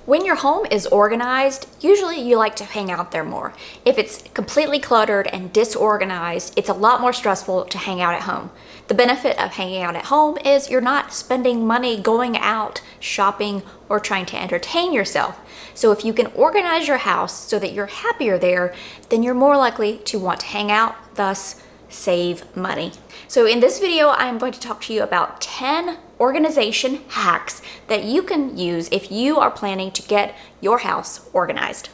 When your home is organized, usually you like to hang out there more. If it's completely cluttered and disorganized, it's a lot more stressful to hang out at home. The benefit of hanging out at home is you're not spending money going out, shopping, or trying to entertain yourself. So if you can organize your house so that you're happier there, then you're more likely to want to hang out, thus save money. So in this video, I'm going to talk to you about 10 organization hacks that you can use if you are planning to get your house organized.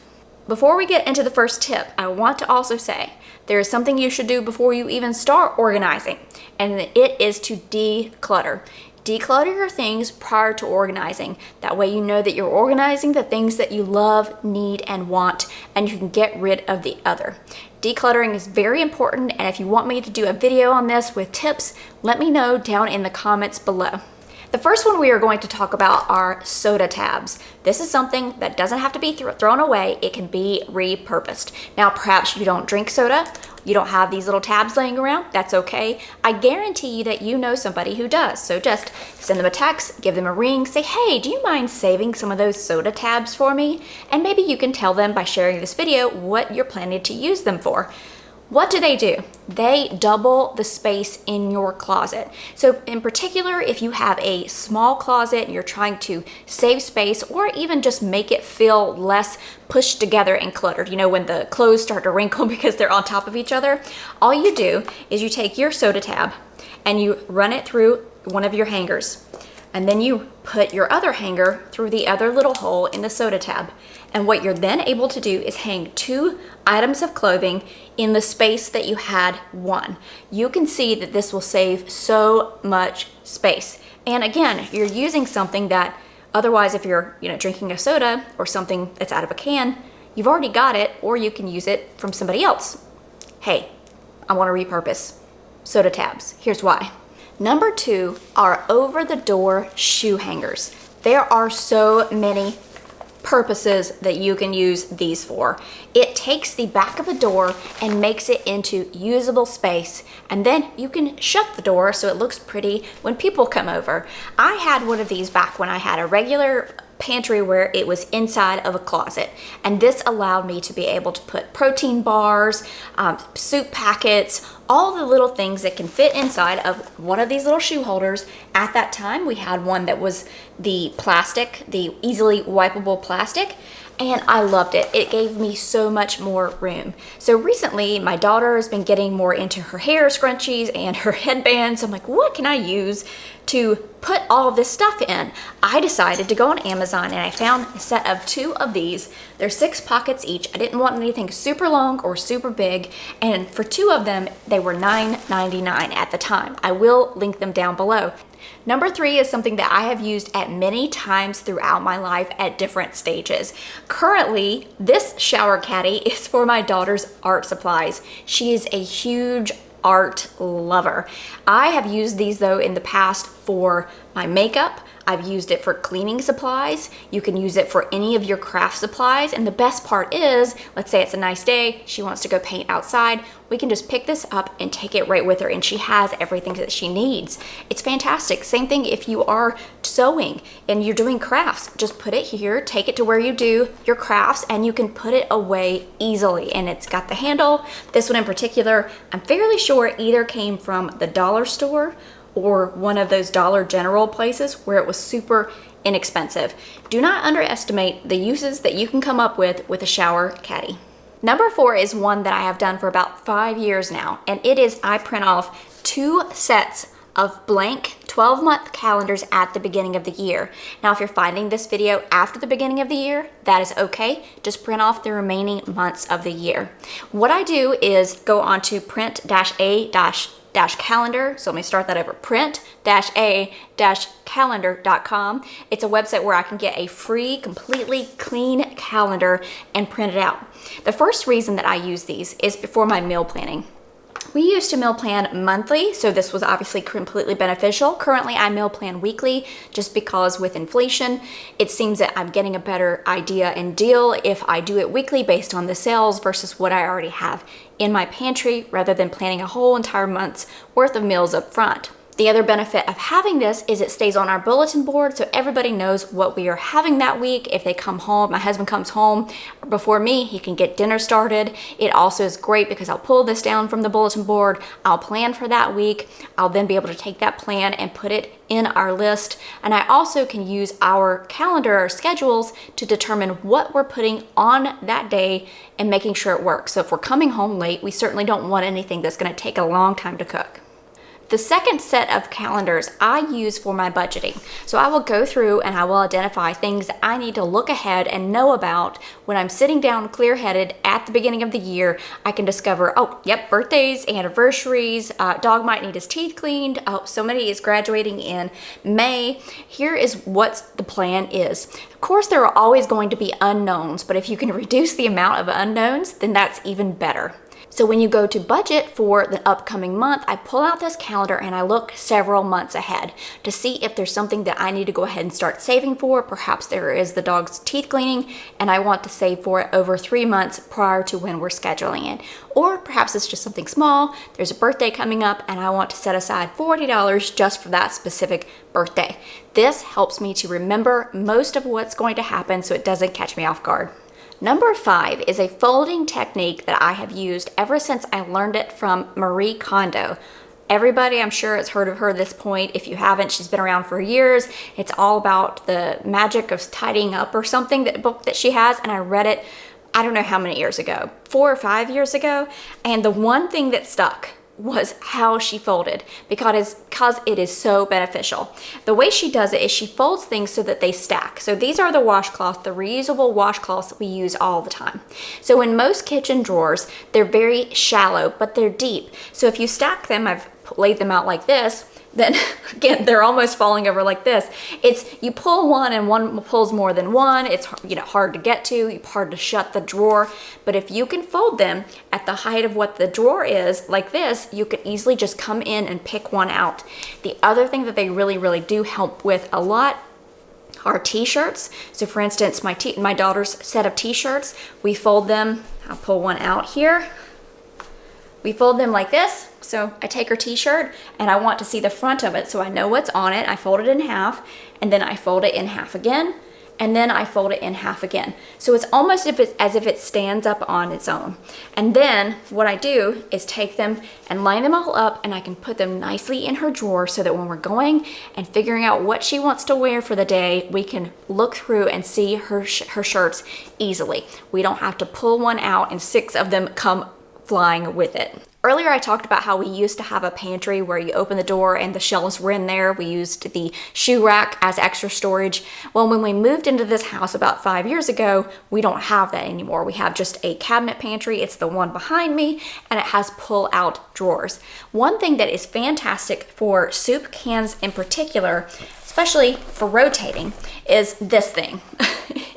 Before we get into the first tip, I want to also say there is something you should do before you even start organizing, and it is to declutter. Declutter your things prior to organizing. That way you know that you're organizing the things that you love, need, and want, and you can get rid of the other. Decluttering is very important, and if you want me to do a video on this with tips, let me know down in the comments below. The first one we are going to talk about are soda tabs. This is something that doesn't have to be thrown away. It can be repurposed. Now, perhaps you don't drink soda, you don't have these little tabs laying around, that's okay. I guarantee you that you know somebody who does. So just send them a text, give them a ring, say, hey, do you mind saving some of those soda tabs for me? And maybe you can tell them by sharing this video what you're planning to use them for. What do? They double the space in your closet. So in particular, if you have a small closet and you're trying to save space or even just make it feel less pushed together and cluttered, you know, when the clothes start to wrinkle because they're on top of each other, all you do is you take your soda tab and you run it through one of your hangers. And then you put your other hanger through the other little hole in the soda tab. And what you're then able to do is hang 2 items of clothing in the space that you had one. You can see that this will save so much space. And again, you're using something that otherwise if you're drinking a soda or something that's out of a can, you've already got it, or you can use it from somebody else. Hey, I want to repurpose soda tabs. Here's why. Number 2 are over-the-door shoe hangers. There are so many purposes that you can use these for. It takes the back of a door and makes it into usable space, and then you can shut the door so it looks pretty when people come over. I had one of these back when I had a regular pantry where it was inside of a closet, and this allowed me to be able to put protein bars, soup packets, all the little things that can fit inside of one of these little shoe holders. At that time, we had one that was the plastic, the easily wipeable plastic, and I loved it. It gave me so much more room. So recently, my daughter has been getting more into her hair scrunchies and her headbands. I'm like, what can I use to put all of this stuff in? I decided to go on Amazon and I found a set of 2 of these. They're 6 pockets each. I didn't want anything super long or super big. And for 2 of them, they were $9.99 at the time. I will link them down below. Number 3 is something that I have used at many times throughout my life at different stages. Currently, this shower caddy is for my daughter's art supplies. She is a huge art lover. I have used these though in the past for my makeup. I've used it for cleaning supplies. You can use it for any of your craft supplies. And the best part is, let's say it's a nice day, she wants to go paint outside, we can just pick this up and take it right with her, and she has everything that she needs. It's fantastic. Same thing if you are sewing and you're doing crafts. Just put it here, take it to where you do your crafts, and you can put it away easily. And it's got the handle. This one in particular, I'm fairly sure it either came from the dollar store or one of those Dollar General places where it was super inexpensive. Do not underestimate the uses that you can come up with a shower caddy. Number 4 is one that I have done for about 5 years now, and it is I print off 2 sets of blank 12-month calendars at the beginning of the year. Now, if you're finding this video after the beginning of the year, that is okay. Just print off the remaining months of the year. What I do is go on to print-a-calendar. So let me start that over. print-a-calendar.com. It's a website where I can get a free, completely clean calendar and print it out. The first reason that I use these is for my meal planning. We used to meal plan monthly, so this was obviously completely beneficial. Currently, I meal plan weekly just because with inflation, it seems that I'm getting a better idea and deal if I do it weekly based on the sales versus what I already have in my pantry rather than planning a whole entire month's worth of meals up front. The other benefit of having this is it stays on our bulletin board so everybody knows what we are having that week. If they come home, my husband comes home before me, he can get dinner started. It also is great because I'll pull this down from the bulletin board, I'll plan for that week, I'll then be able to take that plan and put it in our list. And I also can use our calendar or schedules to determine what we're putting on that day and making sure it works. So if we're coming home late, we certainly don't want anything that's going to take a long time to cook. The second set of calendars I use for my budgeting. So I will go through and I will identify things that I need to look ahead and know about when I'm sitting down clear-headed at the beginning of the year. I can discover, oh, yep, birthdays, anniversaries, dog might need his teeth cleaned, oh, somebody is graduating in May. Here is what the plan is. Of course, there are always going to be unknowns, but if you can reduce the amount of unknowns, then that's even better. So when you go to budget for the upcoming month, I pull out this calendar and I look several months ahead to see if there's something that I need to go ahead and start saving for. Perhaps there is the dog's teeth cleaning and I want to save for it over 3 months prior to when we're scheduling it. Or perhaps it's just something small, there's a birthday coming up and I want to set aside $40 just for that specific birthday. This helps me to remember most of what's going to happen so it doesn't catch me off guard. Number 5 is a folding technique that I have used ever since I learned it from Marie Kondo. Everybody, I'm sure, has heard of her at this point. If you haven't, she's been around for years. It's all about the magic of tidying up or something, that book that she has, and I read it, I don't know how many years ago, 4 or 5 years ago, and the one thing that stuck was how she folded because it is so beneficial. The way she does it is she folds things so that they stack. So these are the washcloths, the reusable washcloths that we use all the time. So in most kitchen drawers, they're very shallow, but they're deep. So if you stack them, I've laid them out like this, then again, they're almost falling over like this. It's you pull one and one pulls more than one. It's hard to get to, hard to shut the drawer. But if you can fold them at the height of what the drawer is, like this, you could easily just come in and pick one out. The other thing that they really do help with a lot are t-shirts. So for instance, my daughter's set of t-shirts, we fold them, I'll pull one out here. We fold them like this. So I take her t-shirt and I want to see the front of it so I know what's on it. I fold it in half and then I fold it in half again and then I fold it in half again. So it's almost as if it stands up on its own. And then what I do is take them and line them all up and I can put them nicely in her drawer so that when we're going and figuring out what she wants to wear for the day, we can look through and see her shirts easily. We don't have to pull one out and 6 of them come flying with it. Earlier I talked about how we used to have a pantry where you open the door and the shelves were in there. We used the shoe rack as extra storage. Well, when we moved into this house about 5 years ago, we don't have that anymore. We have just a cabinet pantry. It's the one behind me and it has pull-out drawers. One thing that is fantastic for soup cans in particular, especially for rotating, is this thing.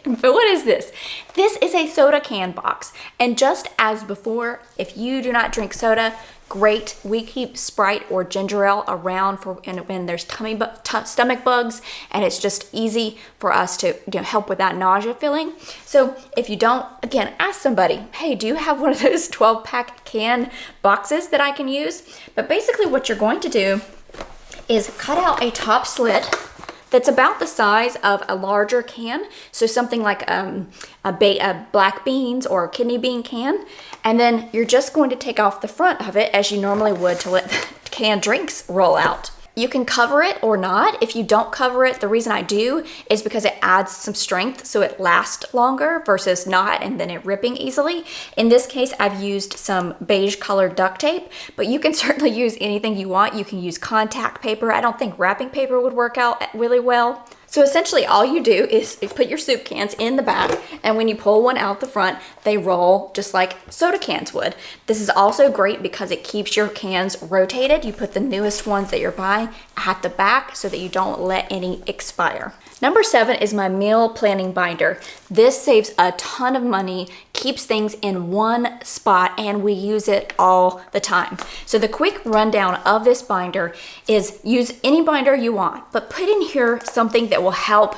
But what is this? This is a soda can box. And just as before, if you do not drink soda, great. We keep Sprite or ginger ale around for when there's stomach bugs, and it's just easy for us to help with that nausea feeling. So if you don't, again, ask somebody, hey, do you have one of those 12-pack can boxes that I can use? But basically what you're going to do is cut out a top slit that's about the size of a larger can, so something like a black beans or a kidney bean can, and then you're just going to take off the front of it as you normally would to let the canned drinks roll out. You can cover it or not. If you don't cover it, the reason I do is because it adds some strength so it lasts longer versus not and then it ripping easily. In this case, I've used some beige colored duct tape, but you can certainly use anything you want. You can use contact paper. I don't think wrapping paper would work out really well. So essentially all you do is put your soup cans in the back, and when you pull one out the front, they roll just like soda cans would. This is also great because it keeps your cans rotated. You put the newest ones that you're buying at the back so that you don't let any expire. Number 7 is my meal planning binder. This saves a ton of money, keeps things in one spot, and we use it all the time. So the quick rundown of this binder is use any binder you want, but put in here something that will help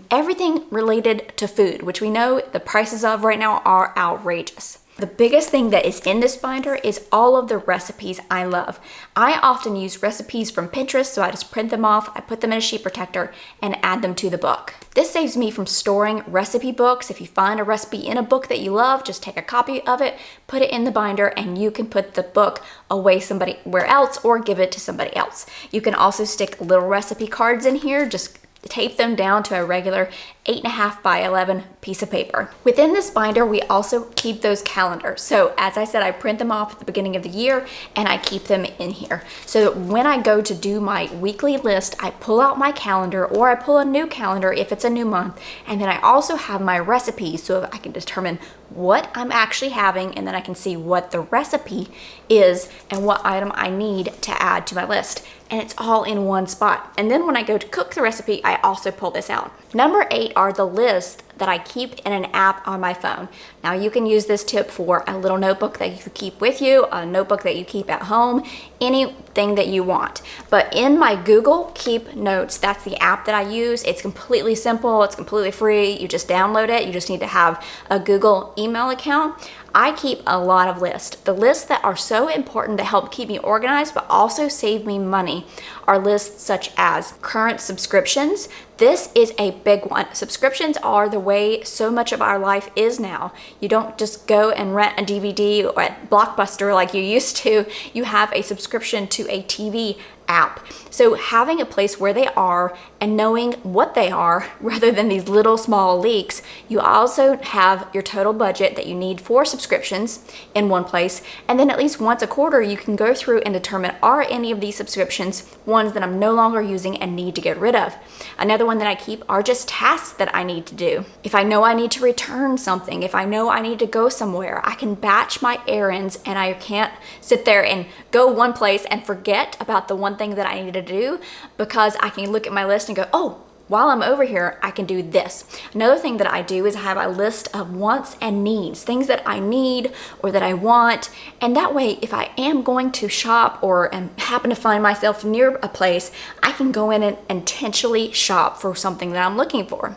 everything related to food, which we know the prices of right now are outrageous. The biggest thing that is in this binder is all of the recipes I love. I often use recipes from Pinterest, so I just print them off, I put them in a sheet protector, and add them to the book. This saves me from storing recipe books. If you find a recipe in a book that you love, just take a copy of it, put it in the binder, and you can put the book away somewhere else or give it to somebody else. You can also stick little recipe cards in here, just tape them down to a regular 8.5 by 11 piece of paper. Within this binder, we also keep those calendars. So as I said, I print them off at the beginning of the year and I keep them in here. So that when I go to do my weekly list, I pull out my calendar or I pull a new calendar if it's a new month. And then I also have my recipes so I can determine what I'm actually having, and then I can see what the recipe is and what item I need to add to my list. And it's all in one spot. And then when I go to cook the recipe, I also pull this out. Number 8 are the lists that I keep in an app on my phone. Now you can use this tip for a little notebook that you keep with you, a notebook that you keep at home, anything that you want. But in my Google Keep Notes, that's the app that I use. It's completely simple, it's completely free. You just download it. You just need to have a Google email account. I keep a lot of lists. The lists that are so important to help keep me organized but also save me money are lists such as current subscriptions. This is a big one. Subscriptions are the way so much of our life is now. You don't just go and rent a DVD or at Blockbuster like you used to. You have a subscription to a TV app. So having a place where they are and knowing what they are rather than these little small leaks, you also have your total budget that you need for subscriptions in one place. And then at least once a quarter, you can go through and determine, are any of these subscriptions ones that I'm no longer using and need to get rid of? Another one that I keep are just tasks that I need to do. If I know I need to return something, if I know I need to go somewhere, I can batch my errands and I can't sit there and go one place and forget about the one thing that I need to do, because I can look at my list and go, oh, while I'm over here, I can do this. Another thing that I do is I have a list of wants and needs, things that I need or that I want. And that way, if I am going to shop or happen to find myself near a place, I can go in and intentionally shop for something that I'm looking for.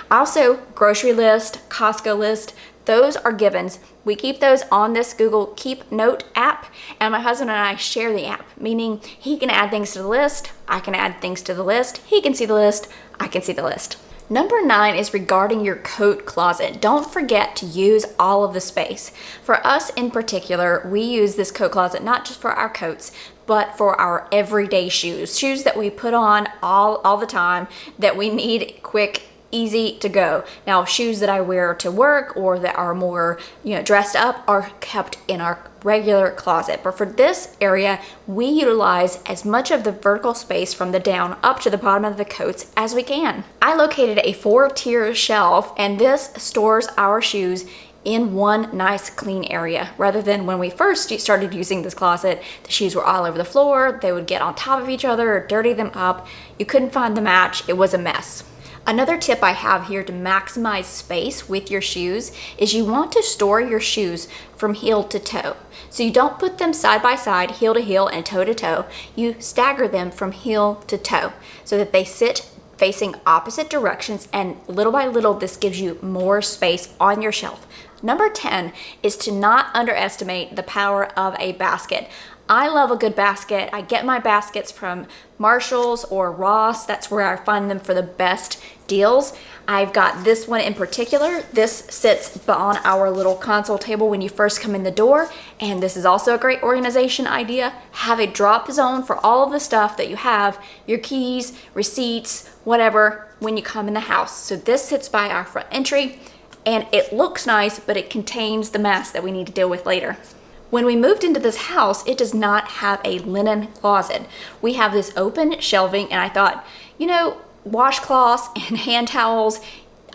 Also, grocery list, Costco list, those are givens. We keep those on this Google Keep Note app, and my husband and I share the app, meaning he can add things to the list, I can add things to the list, he can see the list, I can see the list. Number 9 is regarding your coat closet. Don't forget to use all of the space. For us in particular, we use this coat closet not just for our coats, but for our everyday shoes. Shoes that we put on all the time, that we need quick, easy to go. Now, shoes that I wear to work or that are more, dressed up are kept in our regular closet. But for this area, we utilize as much of the vertical space from the down up to the bottom of the coats as we can. I located a 4-tier shelf, and this stores our shoes in one nice clean area, rather than when we first started using this closet, the shoes were all over the floor, they would get on top of each other or dirty them up. You couldn't find the match, it was a mess. Another tip I have here to maximize space with your shoes is you want to store your shoes from heel to toe. So you don't put them side by side, heel to heel and toe to toe. You stagger them from heel to toe so that they sit facing opposite directions, and little by little this gives you more space on your shelf. Number 10 is to not underestimate the power of a basket. I love a good basket. I get my baskets from Marshall's or Ross. That's where I find them for the best deals. I've got this one in particular. This sits on our little console table when you first come in the door, and this is also a great organization idea. Have a drop zone for all of the stuff that you have, your keys, receipts, whatever, when you come in the house. So this sits by our front entry, and it looks nice, but it contains the mess that we need to deal with later. When we moved into this house, it does not have a linen closet. We have this open shelving, and I thought, washcloths and hand towels,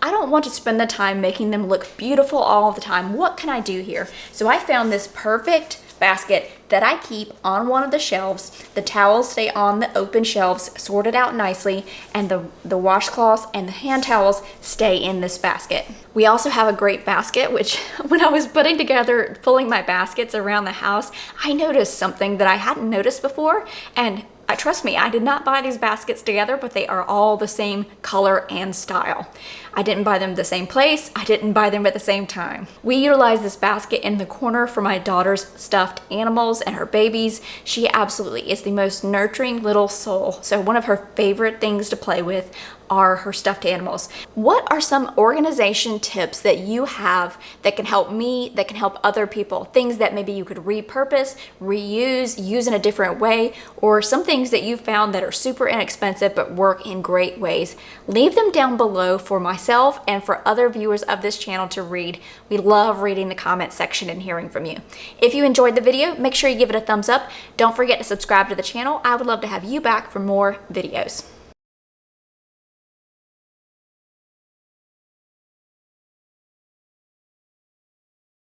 I don't want to spend the time making them look beautiful all the time. What can I do here? So I found this perfect basket that I keep on one of the shelves. The towels stay on the open shelves, sorted out nicely, and the washcloths and the hand towels stay in this basket. We also have a great basket, which when I was pulling my baskets around the house, I noticed something that I hadn't noticed before, and Trust me, I did not buy these baskets together, but they are all the same color and style. I didn't buy them the same place. I didn't buy them at the same time. We utilize this basket in the corner for my daughter's stuffed animals and her babies. She absolutely is the most nurturing little soul. So one of her favorite things to play with are her stuffed animals. What are some organization tips that you have that can help me, that can help other people? Things that maybe you could repurpose, reuse, use in a different way, or some things that you found that are super inexpensive but work in great ways. Leave them down below for myself and for other viewers of this channel to read. We love reading the comment section and hearing from you. If you enjoyed the video, make sure you give it a thumbs up. Don't forget to subscribe to the channel. I would love to have you back for more videos.